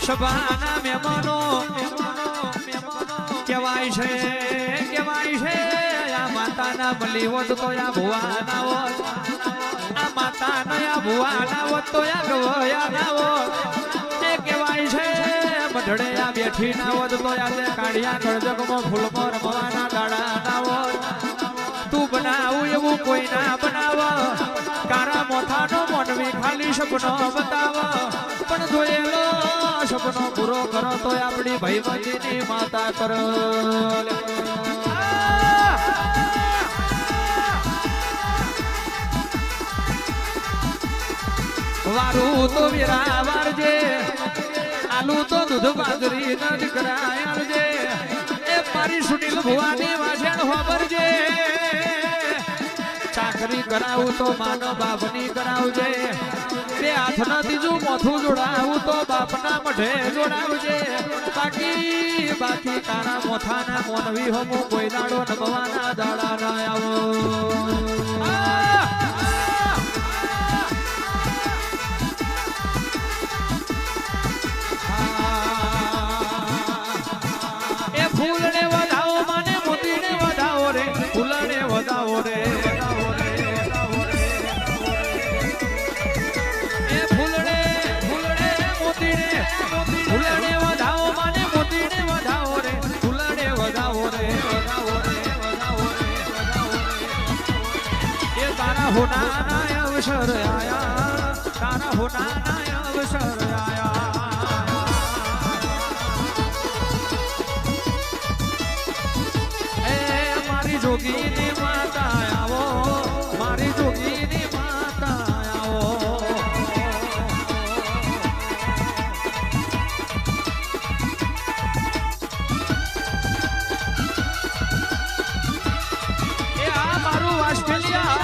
સભાના મહેમાનો કેવાય છે આ માતાના મળી હોત તો આ ભુવાના હોત આ માતાના આ ભુવાના હોત તો આ ગવયાના હોત એ કેવાય છે મઢડે આ બેઠી ના હોત તો આ તે કાઢિયા કળજકમાં ફૂલમાં રમવાના દાડા ના હોત તું બનાવું એવું કોઈ ના બનાવ કારા મોથાનો મોનવી ખાલી સપનો બતાવ પણ જોયેલો સપનો પૂરો કરો તો આપણી ભાઈબંધીની માતા કરો વારું તો વીરા વારજે આલુ તો દૂધ બાજરી ન દીકરાયણજે એ મારી સુનિલ ભુવાની વાજણ હોબરજે ચાકરી કરાવું તો માનો બાપની કરાવજે બે હાથના ત્રીજું મોથું જોડાવું તો બાપના મઢે જોડાવજે બાકી તારા મોથાના મોનવી હોમું કોઈ દાડો નમવાના દાડા ના આવો ફૂલને વધાવો માને મોતીને વધાવો રે ફૂલને વધાવો રે એ ફૂલને મોતીને ફૂલને વધાવો માને મોતીને વધાવો રે ફૂલને વધાવો રે એ તારા હોનાના અવસર આયા તારા હોનાના અવસર આયા જોગીની માતા આવો મારી જોગીની માતા આવો એ આ મારું ઓસ્ટ્રેલિયા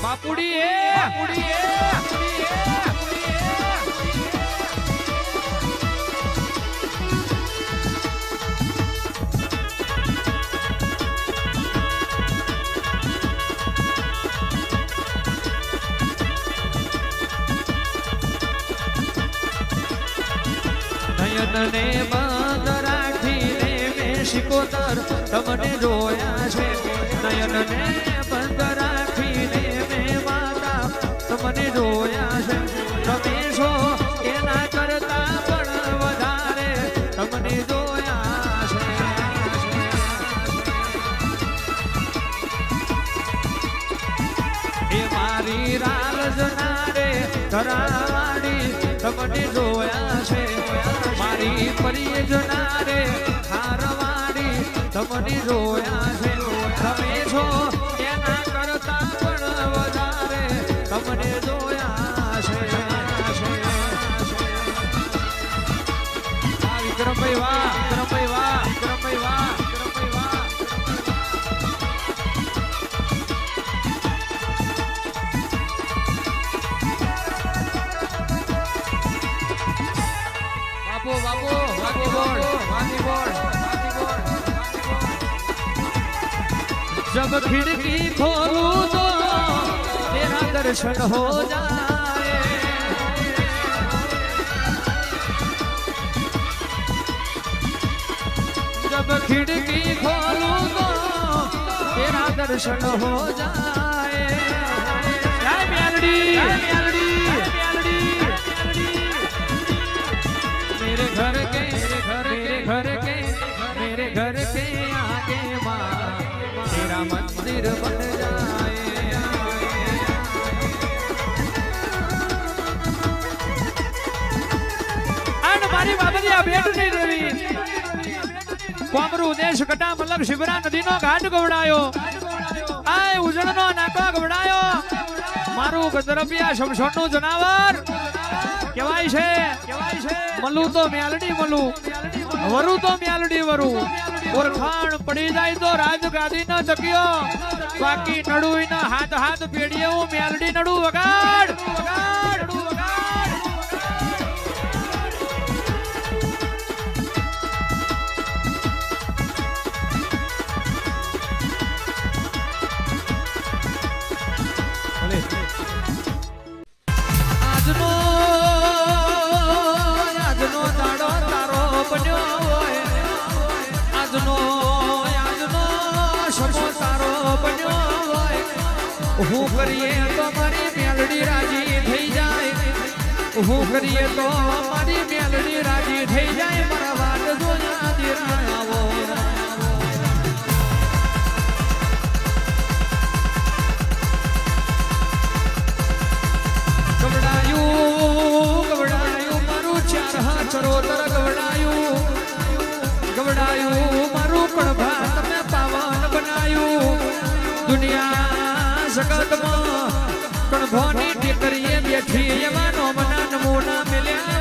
બાપુડી એ નયનને બંધ રાખીને મેં શિકોતર તમને જોયા છે નયનને બંધ રાખીને મેં માતા તમને જોયા છે તમે છો એના કરતા પણ વધારે તમને જોયા છે એ મારી રાલ જનારે ધરાવાડી તમને જોયા છે મારી પરી જનારે હારવાડી તમને જોયા છે તમે છો એના કરતા પણ વધારે તમને જોયા છે વિક્રમભાઈ વાહ વિક્રમભાઈ વાહ વિક્રમભાઈ વાહ વિક્રમભાઈ વાહ बाबू बाबू बोल जब खिड़की खोलूं तो तेरा दर्शन हो जाए जब खिड़की खोलूं तो तेरा दर्शन हो जाए मेरे घर के आगे माँ तेरा मंदिर बन जाए अन मारी बाबरी आ भेट नहीं देवी कोमरू देश कटा मतलब शिवरा नदी नो घाट गवડાયો આય ઉજળનો નાકો ગવડાયો મારું ગદરપિયા શમશોનનું જનાવર કેવાય છે મલુ તો મેલડી મલુ વરુ તો મેલડી વરુ ઓરખાણ પડી જાય તો રાજગાદી ન ચક્યો બાકી નડુઈ ના હાથ પેડીએ હું મેલડી નડુ વગાડ સમો તારો બન્યો હોય હું કરીએ તો મારી મેલડી રાજી થઈ જાય હું કરીએ તો મારી મેલડી રાજી થઈ જાય મારા વાટ જોયા દીરા આવો ગવડાયું મારું ચાર હાથ ચરોતર ગવડાયું મારું કણભા તમે પાવન બનાયું દુનિયા જગતમાં કણભોની ટેકરીએ બેઠી એવા નોમના નમૂના મિલ્યા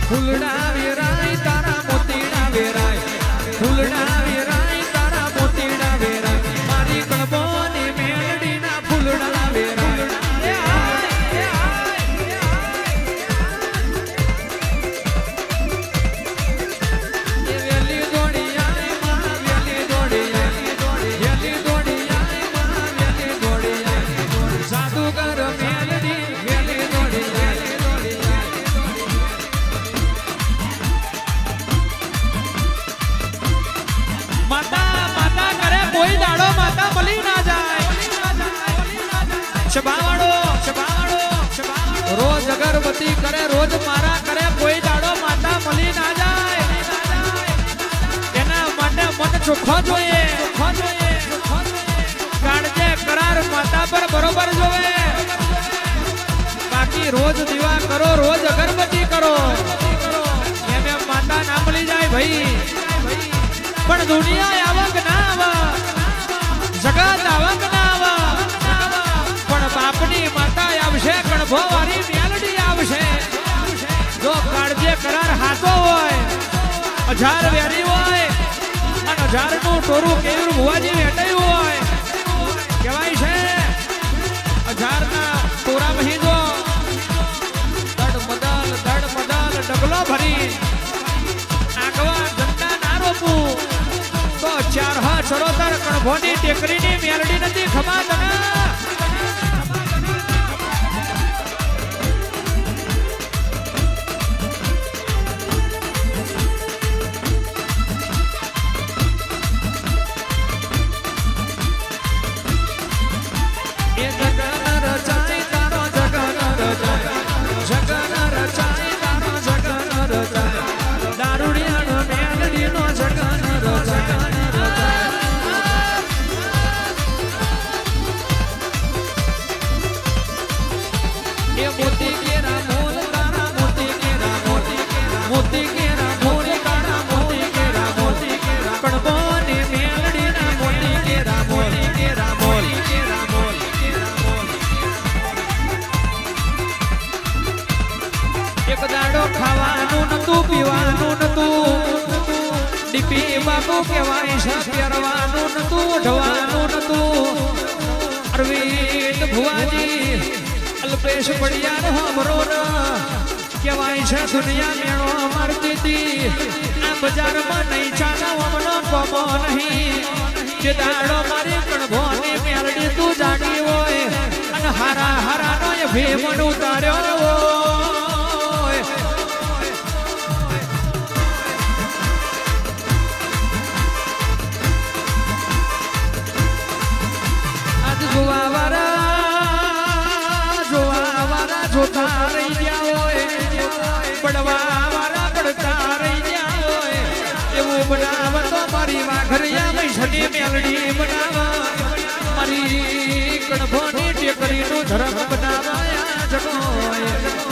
ફૂલડા વેરાય તારા મોતીડા વેરાય ફૂલડા વેરાય તારા મોતીડા વેરાય મારી કણભોની મેલડીના ફૂલડા વેરાય રોજ અગરબત્તી કરે રોજ મારા કરે કોઈ દાડો માતા મળી ના જાય એના માટે મન ચોખ્ખો જોઈએ કાળજે કરાર માતા પર બરોબર જોવે બાકી રોજ દીવા કરો રોજ અગરબત્તી કરો એમ માતા ના મળી જાય ભાઈ પણ દુનિયા આવક ના આવા જગત આવક ના આવા પણ બાપની માતા આવશે કણભો વાળી મેલડી આવશે જો કાળજે કરાર હાથો હોય 1000 વેરી હોય અને 1000 નું ટોરું કેવું ભુવાજી વેટાયું હોય કહેવાય છે 1000 ના ટોરા મહી જો દડ મદલ ડગલો ભરી આગવા જંડા ના રોપું તો 4 હા ચરોતર કણભોની ટેકરીની મેલડી નથી ખમા તને ખાવાનું નતું પીવાનું નતું ડીપી બાપુ કહેવાય છે પહેરવાનું નતું ઢવાનું નતું અરવિંદ ભુવાજી અલ્પેશ પડિયાર હમરો કહેવાય છે દુનિયા મેળો મારતી હતી આ બજારમાં નહીં ચાલો અમનો કોમો નહીં જે દાડો મારી કણભોની મેલડી તું જાગી હોય અને હારા હારાનો એ ભીમણ ઉતાર્યો જોતા રહી ગયા હોય પડવા વાળા પડતા રહી ગયા હોય એવું બનાવતો મારી વાઘરિયા મૈસની મેલડી બનાવા મારી કણભોની ટેકરીનું ધર્મ બનાવાયા જગો